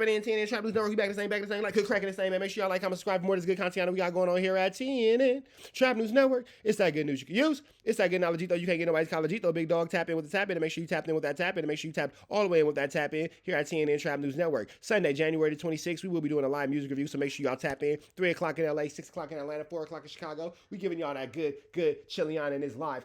But then TNN Trap News Network, we back the same, like Cook Cracking the same, man. Make sure y'all like, comment, subscribe for more of this good content that we got going on here at TNN Trap News Network. It's that good news you can use. It's that good knowledge, though. You can't get nobody's college, though. Big dog, tap in with the tap in, and make sure you tap in with that tap in, and make sure you tap all the way in with that tap in here at TNN Trap News Network. Sunday, January the 26th, we will be doing a live music review, so make sure y'all tap in. 3 o'clock in LA, 6 o'clock in Atlanta, 4 o'clock in Chicago. We giving y'all that good chillion in this live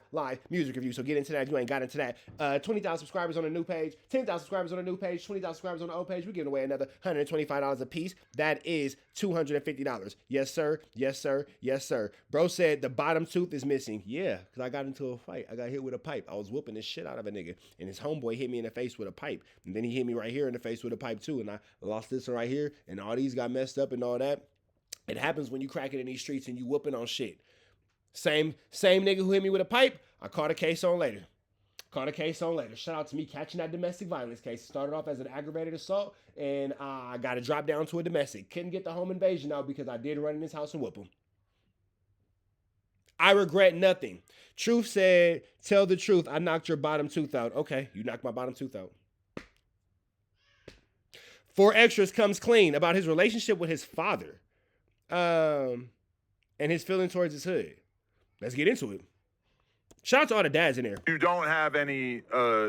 music review. So get into that if you ain't got into that. 20,000 subscribers on the new page, 10,000 subscribers on the new page, 20,000 subscribers on the old page. We're giving away another $125 a piece. That is $250. Yes, sir. Yes, sir. Yes, sir. Bro said the bottom tooth is missing. Yeah, because I got into a fight. I got hit with a pipe. I was whooping the shit out of a nigga, and his homeboy hit me in the face with a pipe. And then he hit me right here in the face with a pipe too, and I lost this one right here, and all these got messed up and all that. It happens when you cracking in these streets and you whooping on shit. Same nigga who hit me with a pipe, I caught a case on later. Shout out to me catching that domestic violence case. It started off as an aggravated assault, and I got to drop down to a domestic. Couldn't get the home invasion out because I did run in his house and whoop him. I regret nothing. Truth said, tell the truth. I knocked your bottom tooth out. Okay, you knocked my bottom tooth out. 4XTRAZ comes clean about his relationship with his father, and his feeling towards his hood. Let's get into it. Shout out to all the dads in there. You don't have any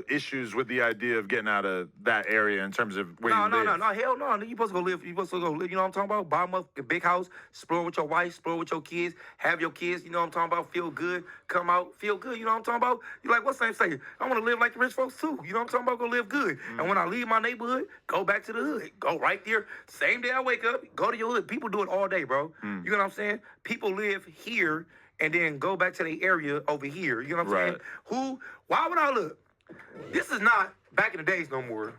issues with the idea of getting out of that area in terms of where you live? No, hell no. You supposed to go live. You supposed to go live. You know what I'm talking about? Buy a big house, explore with your wife, explore with your kids, have your kids. You know what I'm talking about? Feel good, come out, feel good. You know what I'm talking about? You're like, what's the saying? I want to live like the rich folks too. You know what I'm talking about? Go live good. And when I leave my neighborhood, go back to the hood. Go right there. Same day I wake up, go to your hood. People do it all day, bro. You know what I'm saying? People live here and then go back to the area over here. You know what I'm saying? Why would I look? This is not back in the days no more,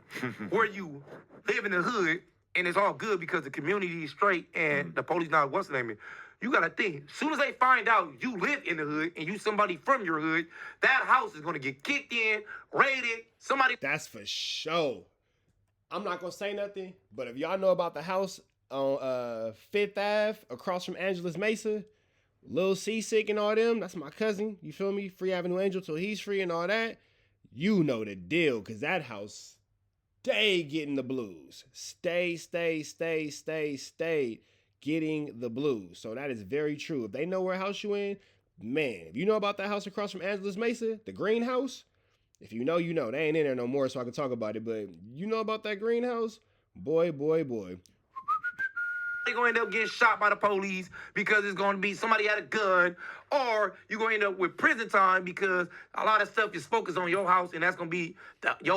where you live in the hood and it's all good because the community is straight and the police not what's the name is. You gotta think, as soon as they find out you live in the hood and you somebody from your hood, that house is gonna get kicked in, raided, somebody. That's for sure. I'm not gonna say nothing, but if y'all know about the house on 5th Ave across from Angeles Mesa, Lil Seasick and all them, that's my cousin, you feel me? Free Avenue Angel till he's free and all that. You know the deal, because that house stay getting the blues. Stay getting the blues. So that is very true. If they know where house you in, man, if you know about that house across from Angeles Mesa, the greenhouse, if you know, you know. They ain't in there no more, so I can talk about it, but you know about that greenhouse? Boy. They're going to end up getting shot by the police because it's going to be somebody had a gun, or you're going to end up with prison time because a lot of stuff is focused on your house, and that's going to be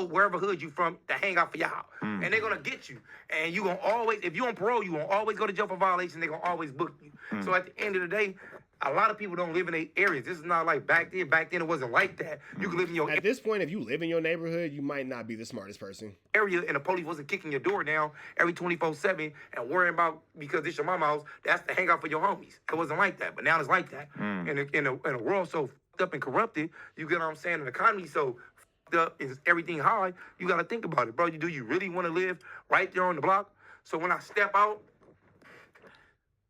wherever hood you from to hang out for y'all. And they're going to get you. And you're going to always, if you're on parole, you're going to always go to jail for violation. They're going to always book you. So at the end of the day, a lot of people don't live in their areas. This is not like back then. Back then, it wasn't like that. You could live in your At this point, if you live in your neighborhood, you might not be the smartest person. area, and the police wasn't kicking your door down every 24/7 and worrying about, because it's your mama's house, that's the hangout for your homies. It wasn't like that, but now it's like that. In a world so fucked up and corrupted, you get what I'm saying? An economy so fucked up, is everything high. You got to think about it, bro. Do you really want to live right there on the block? So when I step out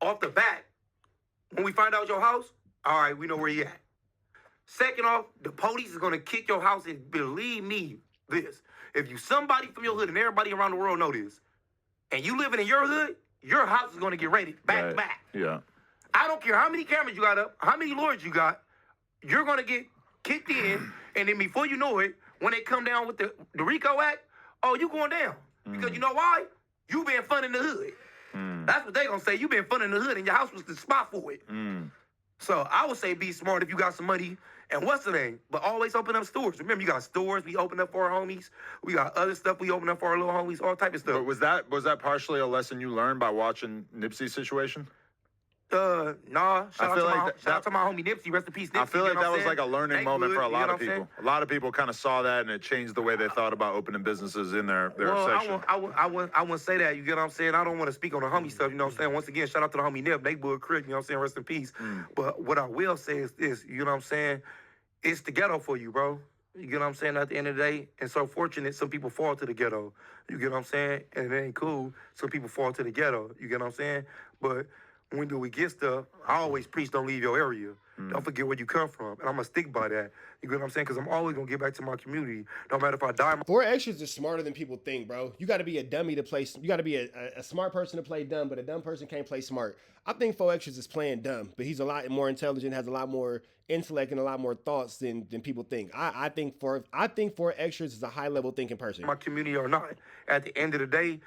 off the bat, when we find out your house, all right, we know where you at. Second off, the police is going to kick your house, and believe me, this. If you somebody from your hood, and everybody around the world know this, and you living in your hood, your house is going to get raided back to back. Yeah. I don't care how many cameras you got up, how many lawyers you got, you're going to get kicked in, and then before you know it, when they come down with the RICO Act, oh, you going down. Because you know why? You been fun in the hood. That's what they going to say. You been fun in the hood, and your house was the spot for it. So I would say be smart if you got some money. And what's the name? But always open up stores. Remember, you got stores we open up for our homies. We got other stuff we open up for our little homies, all type of stuff. But was that partially a lesson you learned by watching Nipsey's situation? Nah. Shout out to my homie Nipsey. Rest in peace, Nipsey. I feel like that was like a learning moment for a lot of people. A lot of people kind of saw that, and it changed the way they thought about opening businesses in their section. I wouldn't say that. You get what I'm saying? I don't want to speak on the homie stuff. You know what I'm saying? Once again, shout out to the homie Nip, neighborhood Crit. You know what I'm saying? Rest in peace. But what I will say is this. You know what I'm saying? It's the ghetto for you, bro. You get what I'm saying? At the end of the day, and so fortunate, some people fall to the ghetto. You get what I'm saying? And it ain't cool. Some people fall to the ghetto. You get what I'm saying? But when do we get stuff, I always preach don't leave your area. Don't forget where you come from. And I'm going to stick by that. You get what I'm saying? Because I'm always going to get back to my community. No matter if I die. 4XTRAZ is smarter than people think, bro. You got to be a dummy to play. You got to be a smart person to play dumb, but a dumb person can't play smart. I think 4XTRAZ is playing dumb, but he's a lot more intelligent, has a lot more intellect and a lot more thoughts than people think. I think 4XTRAZ is a high level thinking person. My community or not. At the end of the day,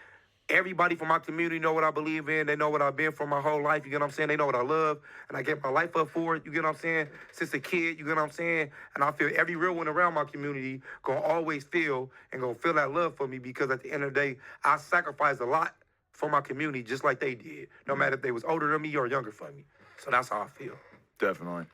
everybody from my community know what I believe in. They know what I've been for my whole life. You get what I'm saying? They know what I love. And I get my life up for it. You get what I'm saying? Since a kid, you get what I'm saying? And I feel every real one around my community gonna always feel and gonna feel that love for me because at the end of the day, I sacrificed a lot for my community just like they did. No matter if they was older than me or younger than me. So that's how I feel. Definitely.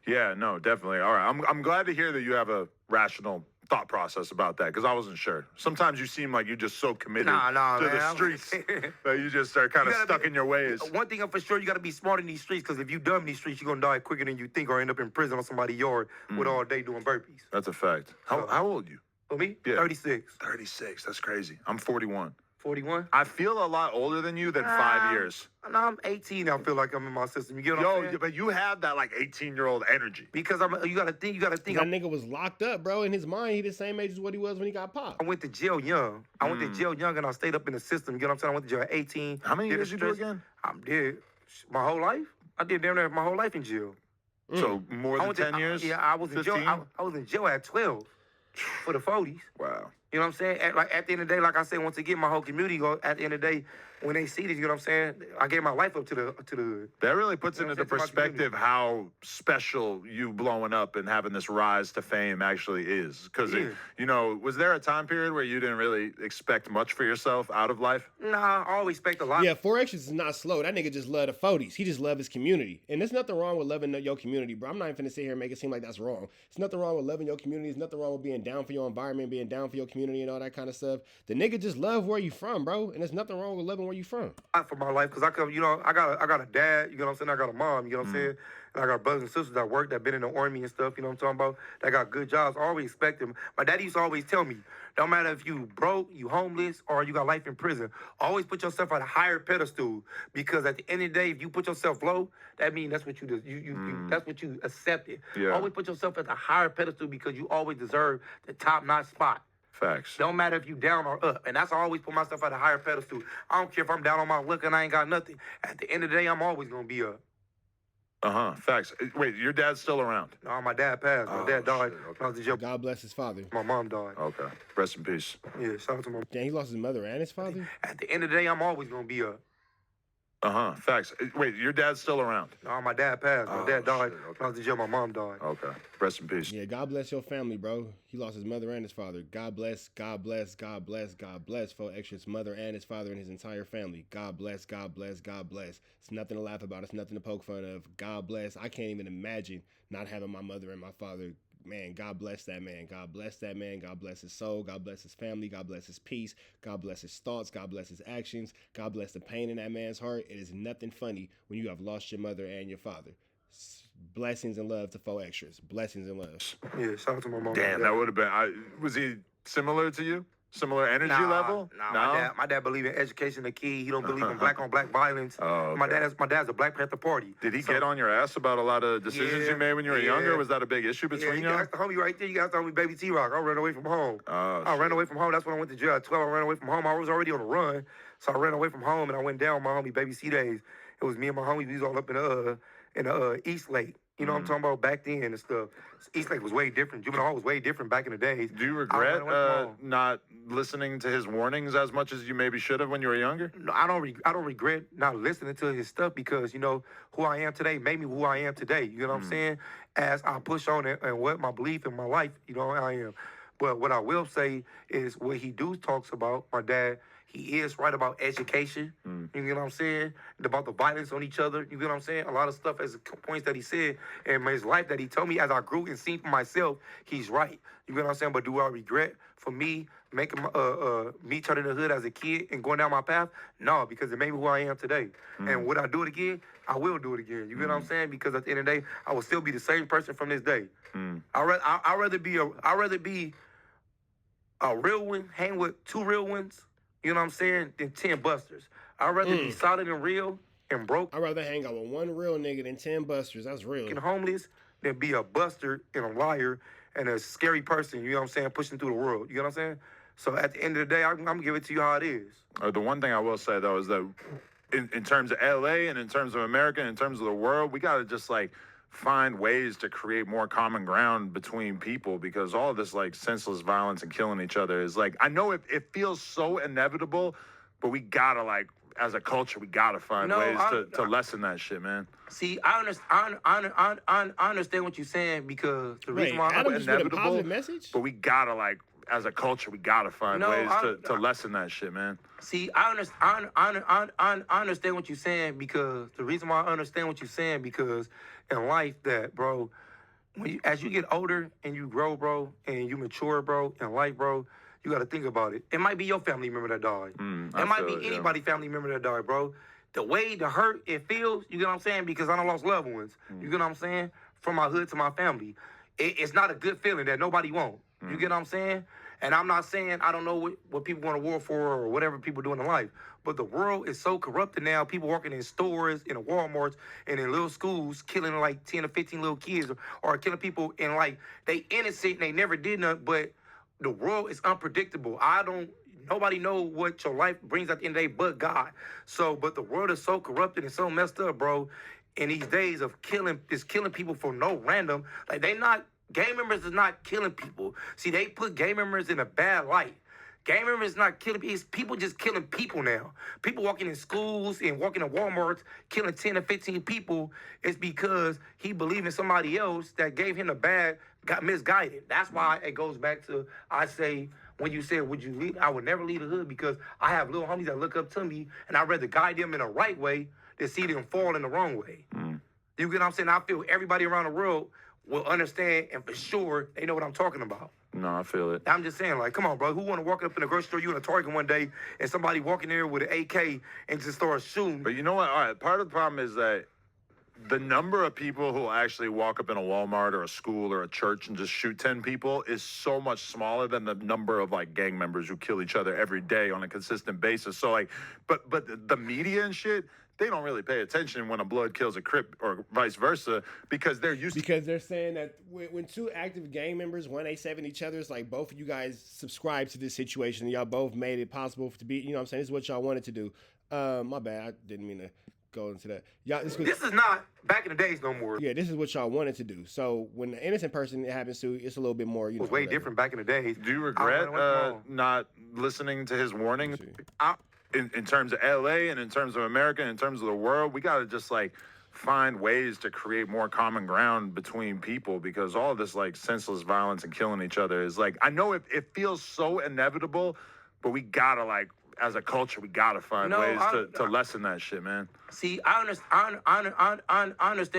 Yeah, no, definitely. All right. I'm glad to hear that you have a rational thought process about that because I wasn't sure. Sometimes you seem like you're just so committed to the streets that you just are kind of stuck in your ways. One thing for sure, you got to be smart in these streets because if you dumb in these streets, you're going to die quicker than you think or end up in prison on somebody's yard with all day doing burpees. That's a fact. How old are you? For me? Yeah. 36. 36. That's crazy. I'm 41. 41? I feel a lot older than you than 5 years. No, I'm 18. I feel like I'm in my system. You get what I'm saying? But you have that like 18-year-old energy. Because you gotta think. That nigga was locked up, bro. In his mind, he the same age as what he was when he got popped. I went to jail young. I went to jail young and I stayed up in the system. You get what I'm saying? I went to jail at 18. How many years you do again? I did my whole life. I did damn near my whole life in jail. So more than 10 years? Yeah, I was 15? in jail. I was in jail at 12 for the 40s. Wow. You know what I'm saying? At the end of the day, like I said, once again, my whole community go. At the end of the day, when they see this, you know what I'm saying? I gave my life up to the hood. That really puts into the perspective how special you blowing up and having this rise to fame actually is. Because, was there a time period where you didn't really expect much for yourself out of life? Nah, I always expect a lot. Yeah, 4XTRAZ is not slow. That nigga just love the 40s. He just love his community. And there's nothing wrong with loving your community, bro. I'm not even finna sit here and make it seem like that's wrong. There's nothing wrong with loving your community. There's nothing wrong with being down for your environment, being down for your community and all that kind of stuff. The nigga just love where you from, bro. And there's nothing wrong with loving where you from. For my life, because I come, I got a dad, you know what I'm saying? I got a mom, you know what I'm saying? And I got brothers and sisters that work, that been in the army and stuff, you know what I'm talking about? That got good jobs. I always respect them. My daddy used to always tell me, don't matter if you broke, you homeless, or you got life in prison, always put yourself at a higher pedestal because at the end of the day, if you put yourself low, that means that's what you do. That's what you accepted. Yeah. Always put yourself at a higher pedestal because you always deserve the top-notch spot. Facts. Don't matter if you down or up. And that's why I always put myself at a higher pedestal. I don't care if I'm down on my luck and I ain't got nothing. At the end of the day, I'm always going to be up. Facts. Wait, your dad's still around? No, my dad passed. My dad died. Okay. God bless his father. My mom died. Okay. Rest in peace. Yeah, shout out to my mom. Damn, he lost his mother and his father? At the end of the day, I'm always going to be up. Facts. Wait, your dad's still around? No, my dad passed. My dad died. I was in jail. My mom died. Okay. Rest in peace. Yeah, God bless your family, bro. He lost his mother and his father. God bless, God bless, God bless, God bless 4XTRAZ's mother and his father and his entire family. God bless, God bless, God bless. It's nothing to laugh about. It's nothing to poke fun of. God bless. I can't even imagine not having my mother and my father. Man, God bless that man. God bless that man. God bless his soul. God bless his family. God bless his peace. God bless his thoughts. God bless his actions. God bless the pain in that man's heart. It is nothing funny when you have lost your mother and your father. Blessings and love to 4XTRAZ. Blessings and love. Yeah, shout out to my mom. Damn, that would have been. Was he similar to you? Similar energy level? No, my dad believe in education the key. He don't believe in black on black violence. Okay. My dad's a Black Panther Party. Did he get on your ass about a lot of decisions you made when you were younger? Was that a big issue between you? That's the homie right there. You guys told me Baby T-Rock. I ran away from home. I ran away from home. That's when I went to jail at 12. I ran away from home. I was already on the run. So I ran away from home and I went down with my homie Baby C days. It was me and my homie. We was all up in the East Lake. You know what I'm talking about back then and stuff. East Lake was way different. Juvenile Hall was way different back in the days. Do you regret not listening to his warnings as much as you maybe should have when you were younger? No, I don't regret not listening to his stuff because, who I am today made me who I am today. You know what I'm saying? As I push on and what my belief in my life, I am. But what I will say is what he talks about, my dad, he is right about education. You get what I'm saying? About the violence on each other. You get what I'm saying? A lot of stuff as points that he said in his life that he told me as I grew and seen for myself, he's right. You get what I'm saying? But do I regret for me making me turning the hood as a kid and going down my path? No, because it made me who I am today. And would I do it again? I will do it again. You get what I'm saying? Because at the end of the day, I will still be the same person from this day. I'd rather be a real one, hang with 2 real ones. You know what I'm saying? Than 10 busters. I'd rather be solid and real and broke I'd rather hang out with one real nigga than 10 busters. That's real. and homeless than be a buster and a liar and a scary person, you know what I'm saying, pushing through the world. You know what I'm saying? So at the end of the day, I'm going to give it to you how it is. The one thing I will say, though, is that in terms of LA and in terms of America and in terms of the world, we got to just, like, find ways to create more common ground between people, because all this, like, senseless violence and killing each other is, like, I know it feels so inevitable, but we got to, like, as a culture, we got to find ways to lessen that shit, man. See, I understand what you're saying, because the reason why Adam just with a positive message? But we got to, like, as a culture, we got to find ways to lessen that shit, man. See, I understand what you're saying, because the reason why I understand what you're saying, because in life that, bro, as you get older and you grow, bro, and you mature, bro, in life, bro, you got to think about it. It might be your family member that died. It might be anybody's family member that died, bro. The way the hurt it feels, you get what I'm saying? Because I done lost loved ones. You get what I'm saying? From my hood to my family. It's not a good feeling that nobody wants. You get what I'm saying? And I'm not saying I don't know what people want to war for or whatever people doing in life. But the world is so corrupted now. People working in stores, in Walmarts, and in little schools, killing like 10 or 15 little kids, or killing people, and like they innocent and they never did nothing. But the world is unpredictable. Nobody know what your life brings at the end of the day but God. So, but the world is so corrupted and so messed up, bro. In these days of killing people for no random, like gang members is not killing people. See, they put gang members in a bad light. Gang members is not killing people. It's people just killing people now. People walking in schools and walking in Walmarts, killing 10 or 15 people. It's because he believed in somebody else that gave him got misguided. That's why it goes back to, I say, when you said, would you lead? I would never lead the hood, because I have little homies that look up to me, and I'd rather guide them in the right way than see them fall in the wrong way. You get what I'm saying? I feel everybody around the world will understand, and for sure, they know what I'm talking about. No, I feel it. I'm just saying, like, come on, bro. Who want to walk up in a grocery store, you in a Target one day, and somebody walking there with an AK and just start shooting? But you know what? All right, part of the problem is that the number of people who actually walk up in a Walmart or a school or a church and just shoot 10 people is so much smaller than the number of, like, gang members who kill each other every day on a consistent basis. So, like, but the media and shit, they don't really pay attention when a blood kills a Crip or vice versa, because they're used to... Because they're saying that when two active gang members 187 each other, it's like both of you guys subscribe to this situation. Y'all both made it possible to be, you know what I'm saying? This is what y'all wanted to do. My bad. I didn't mean to go into that. Y'all, this is not back in the days no more. Yeah, this is what y'all wanted to do. So when the innocent person it happens to, it's a little bit more, you know. It was way different back in the days. Do you regret not listening to his warning? In terms of LA and in terms of America and in terms of the world, we got to just, like, find ways to create more common ground between people, because all this, like, senseless violence and killing each other is, like, I know it feels so inevitable, but we got to, like, as a culture, we got to find ways to lessen that shit, man. See, I understand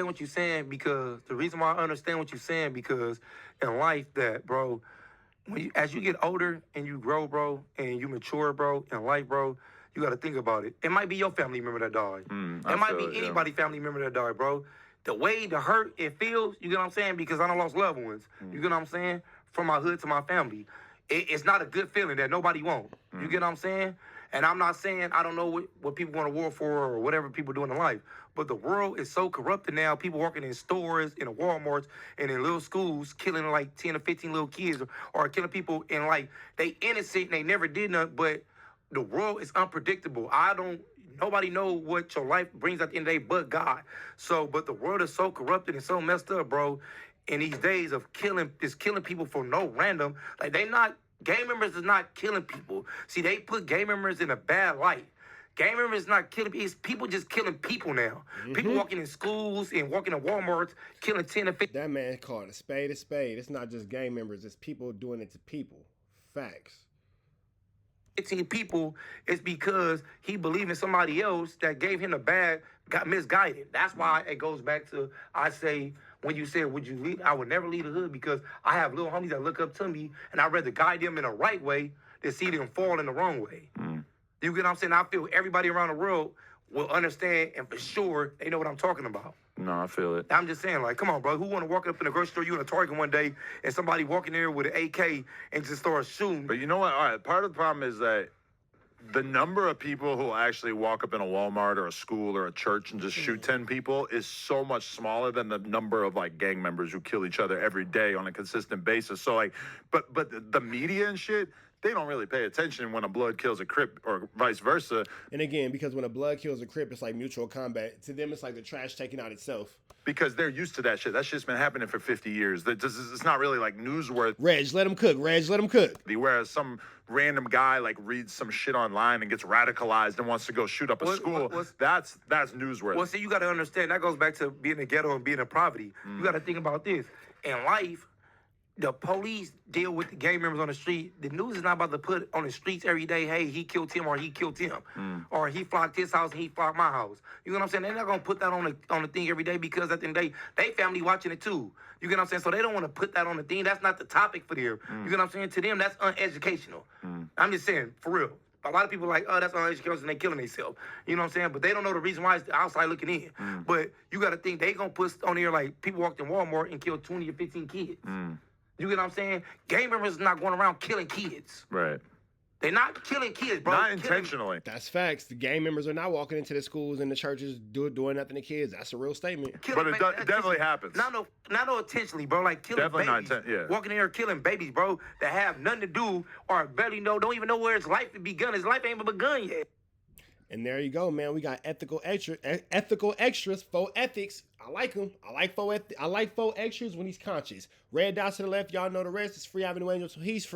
what you're saying, because the reason why I understand what you're saying, because in life that, bro, as you get older and you grow, bro, and you mature, bro, in life, bro, you got to think about it. It might be your family member that died. It might be anybody's family member that died, bro. The way the hurt it feels, you get what I'm saying? Because I done lost loved ones. You get what I'm saying? From my hood to my family. It's not a good feeling that nobody wants. You get what I'm saying? And I'm not saying I don't know what people want to war for or whatever people doing in life. But the world is so corrupted now. People working in stores, in Walmarts, and in little schools, killing like 10 or 15 little kids, or killing people, and like they innocent and they never did nothing. But the world is unpredictable. Nobody know what your life brings at the end of the day but God. So, but the world is so corrupted and so messed up, bro. In these days of killing people for no random, like gang members is not killing people. See, they put gang members in a bad light. Gang members is not killing people. It's people just killing people now. People walking in schools and walking in Walmarts, killing 10 or 15. That man called a spade a spade. It's not just gang members. It's people doing it to people. Facts. 15 people, it's because he believed in somebody else that gave him got misguided. That's why it goes back to, I say, when you said, would you lead? I would never lead the hood, because I have little homies that look up to me, and I'd rather guide them in the right way than see them fall in the wrong way. You get what I'm saying? I feel everybody around the world will understand, and for sure, they know what I'm talking about. No, I feel it. I'm just saying, like, come on, bro. Who want to walk up in a grocery store, you in a Target one day, and somebody walking there with an AK and just start shooting? But you know what? All right, part of the problem is that the number of people who actually walk up in a Walmart or a school or a church and just shoot 10 people is so much smaller than the number of like gang members who kill each other every day on a consistent basis. So like, but the media and shit, they don't really pay attention when a blood kills a Crip or vice versa. And again, because when a blood kills a Crip, it's like mutual combat. To them, it's like the trash taking out itself. Because they're used to that shit. That shit's been happening for 50 years. It's not really like newsworthy. Reg, let him cook. Reg, let him cook. Whereas some random guy like reads some shit online and gets radicalized and wants to go shoot up a school, that's newsworthy. Well, see, you got to understand, that goes back to being in the ghetto and being in poverty. You got to think about this. In life, the police deal with the gang members on the street. The news is not about to put on the streets every day, hey, he killed him or he killed him. Or he flocked his house and he flocked my house. You know what I'm saying? They're not going to put that on the thing every day because at the end of the day, they family watching it too. You get what I'm saying? So they don't want to put that on the thing. That's not the topic for them. You get what I'm saying? To them, that's uneducational. I'm just saying, for real. A lot of people are like, oh, that's uneducational and they killing themselves. You know what I'm saying? But they don't know the reason why it's the outside looking in. But you got to think they going to put on here like people walked in Walmart and killed 20 or 15 kids. You get what I'm saying? Gang members not going around killing kids. Right. They're not killing kids, bro. Not intentionally. That's facts. The gang members are not walking into the schools and the churches doing nothing to kids. That's a real statement. But it definitely happens. Not no intentionally, bro. Like killing babies. Walking in here killing babies, bro, that have nothing to do or barely know, don't even know where his life begun. His life ain't even begun yet. And there you go, man. We got ethical extras, faux ethics. I like them. I like faux extras when he's conscious. Red dots to the left, y'all know the rest. It's Free Avenue Angel, so he's free.